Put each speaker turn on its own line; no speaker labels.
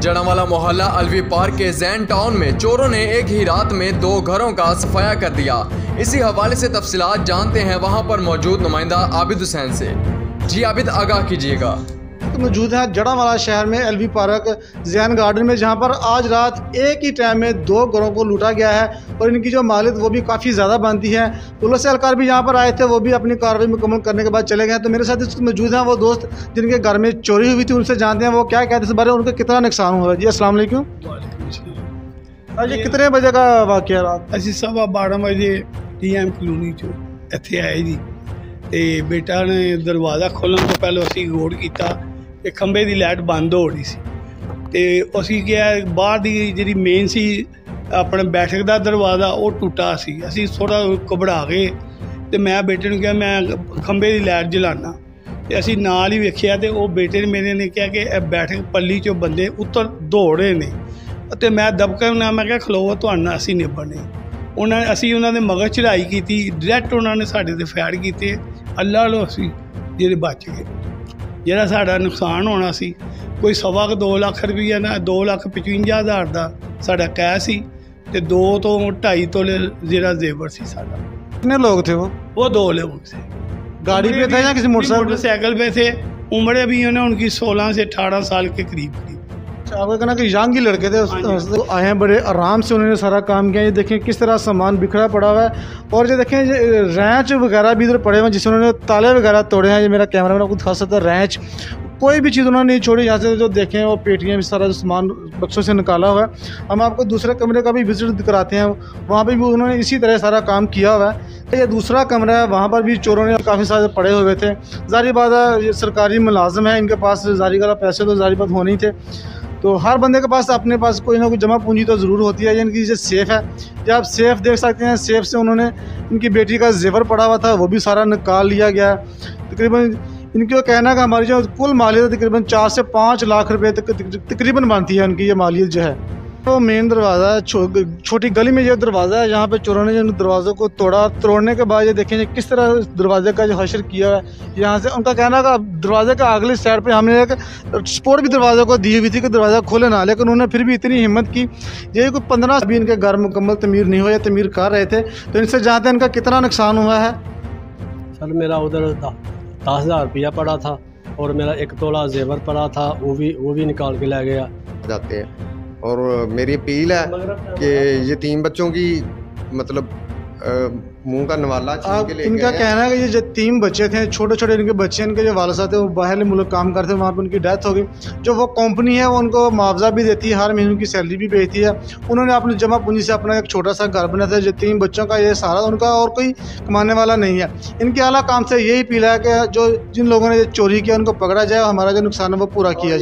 जड़ावाला मोहल्ला अलवी पार्क के जैन टाउन में चोरों ने एक ही रात में 2 घरों का सफाया कर दिया। इसी हवाले से तफसीलात जानते हैं वहां पर मौजूद नुमाइंदा आबिद हुसैन से। जी आबिद, आगाह कीजिएगा।
तो मौजूद है जड़ावाला शहर में एलवी पार्क जैन गार्डन में, जहां पर आज रात एक ही टाइम में 2 घरों को लूटा गया है और इनकी जो मालिक वो भी काफ़ी ज़्यादा बनती है। पुलिस एहलकार भी यहाँ पर आए थे, वो भी अपनी कार्रवाई मुकम्मल करने के बाद चले गए। तो मेरे साथ इस मौजूद हैं वो दोस्त जिनके घर में चोरी हुई थी, उनसे जानते हैं वो क्या कहते हैं इस बारे में, उनको कितना नुकसान हुआ। जी अस्सलाम वालेकुम। आज ये कितने बजे का वाक़या रात?
ਅਸੀਂ 12:15 ਵਜੇ टीएम ਕਲੋਨੀ ਚੋਂ ਇੱਥੇ ਆਏ ਜੀ ਤੇ ਬੇਟਾ ਨੇ ਦਰਵਾਜ਼ਾ ਖੋਲ੍ਹਣ ਤੋਂ ਪਹਿਲਾਂ ਅਸੀਂ ਗੌਰ ਕੀਤਾ ਕਿ ਖੰਭੇ ਦੀ ਲਾਈਟ ਬੰਦ ਹੋ ਰਹੀ ਸੀ ਤੇ ਅਸੀਂ ਕਿਹਾ ਬਾਹਰ ਦੀ ਜਿਹੜੀ ਮੇਨ ਸੀ ਆਪਣਾ ਬੈਠਕ ਦਾ ਦਰਵਾਜ਼ਾ ਉਹ ਟੁੱਟਾ ਸੀ। ਅਸੀਂ ਥੋੜ੍ਹਾ ਘਬਰਾ ਗਏ ਤੇ ਮੈਂ ਬੇਟੇ ਨੂੰ ਕਿਹਾ ਮੈਂ ਖੰਭੇ ਦੀ ਲਾਈਟ ਜਲਾਉਣਾ ਤੇ ਅਸੀਂ ਨਾਲ ਹੀ ਵੇਖਿਆ ਤੇ ਉਹ ਬੇਟੇ ਨੇ ਮੇਰੇ ਨੇ ਕਿਹਾ ਕਿ ਇਹ ਬੈਠਕ ਪੱਲੀ 'ਚੋਂ ਬੰਦੇ ਉੱਤਰ ਦੌੜੇ ਨੇ ਅਤੇ ਮੈਂ ਦਬਕਾ ਨਾਲ ਮੈਂ ਕਿਹਾ ਖਲੋ ਤੁਹਾਡੇ ਨਾਲ ਅਸੀਂ ਨਿਭਣੇ। ਅਸੀਂ ਉਹਨਾਂ ਦੇ ਮਗਰ ਚੜ੍ਹਾਈ ਕੀਤੀ, ਡਾਇਰੈਕਟ ਉਹਨਾਂ ਨੇ ਸਾਡੇ 'ਤੇ ਫਾਇਰ ਕੀਤੇ। ਅੱਲਾ ਵੱਲੋਂ ਅਸੀਂ ਜਿਹੜੇ ਬਚ ਗਏ। ਜਿਹੜਾ ਸਾਡਾ ਨੁਕਸਾਨ ਹੋਣਾ ਸੀ ਕੋਈ 2.25 ਲੱਖ ਰੁਪਈਆ ਨਾ 2,55,000 ਦਾ ਸਾਡਾ ਕੈਸ਼ ਸੀ ਤੇ 2 ਤੋਂ 2.5 ਤੋਲੇ ਜਿਹੜਾ ਜ਼ੇਵਰ ਸੀ ਸਾਡਾ।
कितने लोग थे
वो 2 लोग थे।
गाड़ी पे थे या किसी
मोटरसाइकिल पे थे। उम्र भी है ना उनकी 16 से 18 साल के करीब।
आपका कहना कि यंग ही लड़के थे, आए हैं बड़े आराम से, उन्होंने सारा काम किया। ये देखें किस तरह सामान बिखरा पड़ा हुआ है और ये देखें रैंच वगैरह भी इधर पड़े हुए हैं जिससे उन्होंने ताले वगैरह तोड़े हैं। ये मेरा कैमरा मैन आपको दिखा सकता है। रैंच कोई भी चीज़ उन्होंने नहीं छोड़ी। यहाँ से जो देखें वो पेटियाँ भी सारा सामान बक्सों से निकाला हुआ है। हम आपको दूसरे कमरे का भी विजिट कराते हैं, वहाँ पर भी उन्होंने इसी तरह सारा काम किया हुआ है। ये दूसरा कमरा है, वहाँ पर भी चोरों ने काफ़ी सारे पड़े हुए थे। जारी बात है ये सरकारी मुलाजिम है, इनके पास जारी वाला पैसे तो जारी बात होने ही थे। तो हर बंदे के पास अपने पास कोई ना कोई जमा पूंजी तो ज़रूर होती है। इनकी जो सेफ़ है, जब आप सेफ़ देख सकते हैं, सेफ़ से उन्होंने इनकी बेटी का जेवर पड़ा हुआ था वो भी सारा निकाल लिया गया। तकरीबन इनका कहना है कि हमारी जो कुल मालियत तकरीबन 4 से 5 लाख रुपए तकरीबन बनती है उनकी ये मालियत जो है। तो मेन दरवाज़ा है, छोटी गली में ये दरवाज़ा है, यहाँ पे चोरों ने जिन दरवाज़ों को तोड़ने के बाद ये देखें किस तरह दरवाजे का जो हशर किया है। यहाँ से उनका कहना है कि दरवाजे का अगली साइड पे हमने एक सपोर्ट भी दरवाजे को दी हुई थी कि दरवाज़ा खोले ना, लेकिन उन्होंने फिर भी इतनी हिम्मत की। ये कोई 15 अभी इनके घर मुकम्मल तमीर नहीं हुआ, तमीर कर रहे थे। तो इनसे जानते हैं इनका कितना नुकसान हुआ है।
सर मेरा उधर 10,000 रुपया पड़ा था और मेरा 1 तोला जेवर पड़ा था, वो भी निकाल के ले गया
जाते हैं। और मेरी अपील है कि यतीम बच्चों की मतलब मुंह का नवाला छीन के ले
इनका कहना है कि ये जो 3 बच्चे थे, छोटे छोटे इनके बच्चे, इनके जो वालिद साहब थे वो बाहर मुल्क काम करते, वहाँ पर उनकी डेथ हो गई। जो वो कंपनी है वो उनको मुआवजा भी देती है, हर महीने उनकी सैलरी भी भेजती है। उन्होंने अपनी जमा पूंजी से अपना एक छोटा सा घर बनाया था। जो 3 बच्चों का ये सहारा, उनका और कोई कमाने वाला नहीं है। इनके आला काम से यही अपील है कि जो जिन लोगों ने चोरी किया उनको पकड़ा जाए और हमारा जो नुकसान है वो पूरा किया जाए।